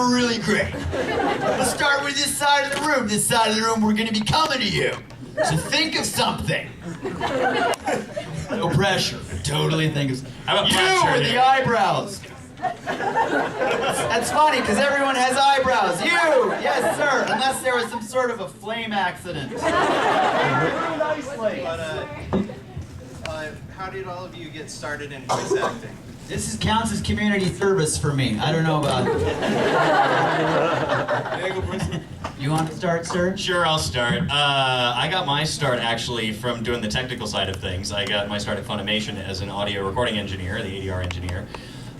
are really great. Let's start with this side of the room. This side of the room, we're going to be coming to you. So think of something. No pressure. Totally think of something. How about you with the eyebrows. That's funny, because everyone has eyebrows. You! Yes, sir. Unless there was some sort of a flame accident. Very nicely. But, how did all of you get started in voice acting? This counts as community service for me. I don't know about it. You want to start, sir? Sure, I'll start. I got my start actually from doing the technical side of things. I got my start at Funimation as an audio recording engineer, the ADR engineer,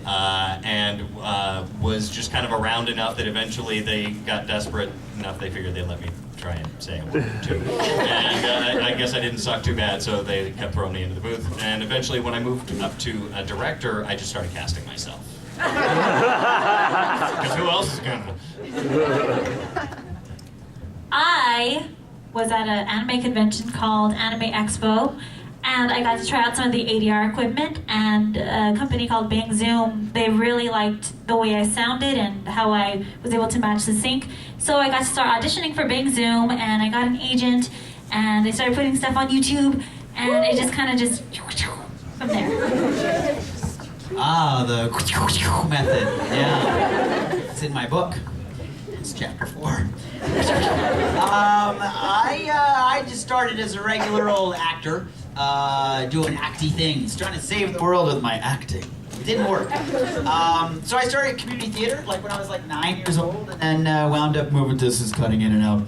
and was just kind of around enough that eventually they got desperate enough they figured they'd let me try and say a word or two. And I guess I didn't suck too bad, so they kept throwing me into the booth. And eventually when I moved up to a director, I just started casting myself. Because who else is gonna? I was at an anime convention called Anime Expo, and I got to try out some of the ADR equipment, and a company called Bang Zoom, they really liked the way I sounded and how I was able to match the sync. So I got to start auditioning for Bang Zoom, and I got an agent, and they started putting stuff on YouTube, and it just kind of just from there. Ah, the method. Yeah. It's in my book. It's chapter 4. I just started as a regular old actor, doing acty things, trying to save the world with my acting. It didn't work. So I started community theater like when I was like 9 years old, and then wound up moving. This is cutting in and out.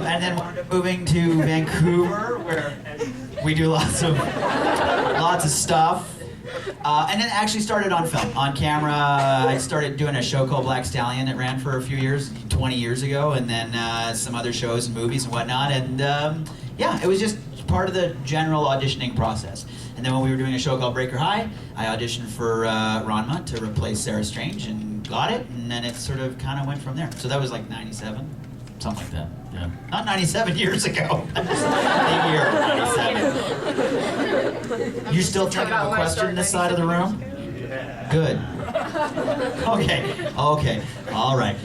And then wound up moving to Vancouver, where we do lots of stuff. And then actually started on film, on camera. I started doing a show called Black Stallion that ran for a few years, 20 years ago, and then some other shows and movies and whatnot. And yeah, it was just part of the general auditioning process. And then when we were doing a show called Breaker High, I auditioned for Ranma to replace Sarah Strange and got it, and then it sort of kind of went from there. So that was like 97, something like that. Yeah. Not 97 years ago. The year 97. You still thinking of a question this side of the room? Yeah. Good. Okay. All right.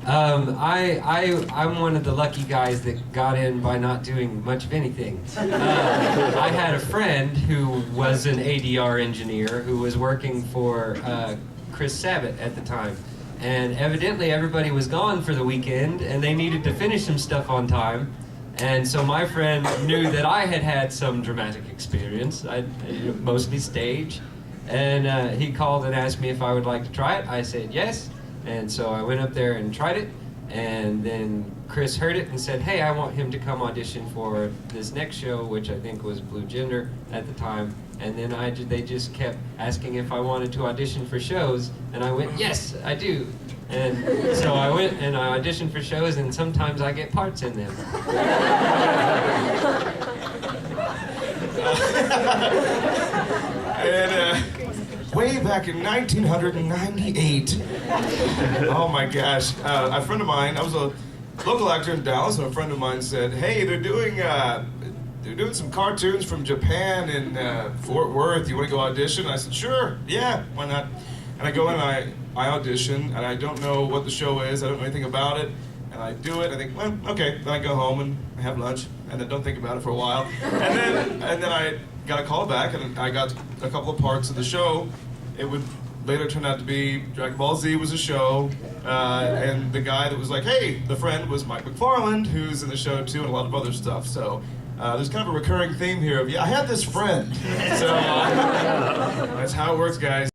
I'm one of the lucky guys that got in by not doing much of anything. I had a friend who was an ADR engineer who was working for Chris Sabat at the time. And evidently everybody was gone for the weekend and they needed to finish some stuff on time. And so my friend knew that I had had some dramatic experience, mostly stage. And he called and asked me if I would like to try it. I said yes. And so I went up there and tried it. And then Chris heard it and said, hey, I want him to come audition for this next show, which I think was Blue Gender at the time. And then they just kept asking if I wanted to audition for shows, and I went, yes, I do. And so I went and I auditioned for shows, and sometimes I get parts in them. And way back in 1998, oh my gosh, a friend of mine, I was a local actor in Dallas, and a friend of mine said, hey, they're doing some cartoons from Japan in Fort Worth. You want to go audition? And I said, sure, yeah, why not? And I go in and I audition, and I don't know what the show is. I don't know anything about it. And I do it. I think, well, okay. Then I go home and I have lunch, and then don't think about it for a while. And then I got a call back, and I got a couple of parts of the show. It would later turn out to be Dragon Ball Z was a show, and the guy that was like, hey, the friend was Mike McFarland, who's in the show too, and a lot of other stuff. So there's kind of a recurring theme here of, yeah, I had this friend. So that's how it works, guys.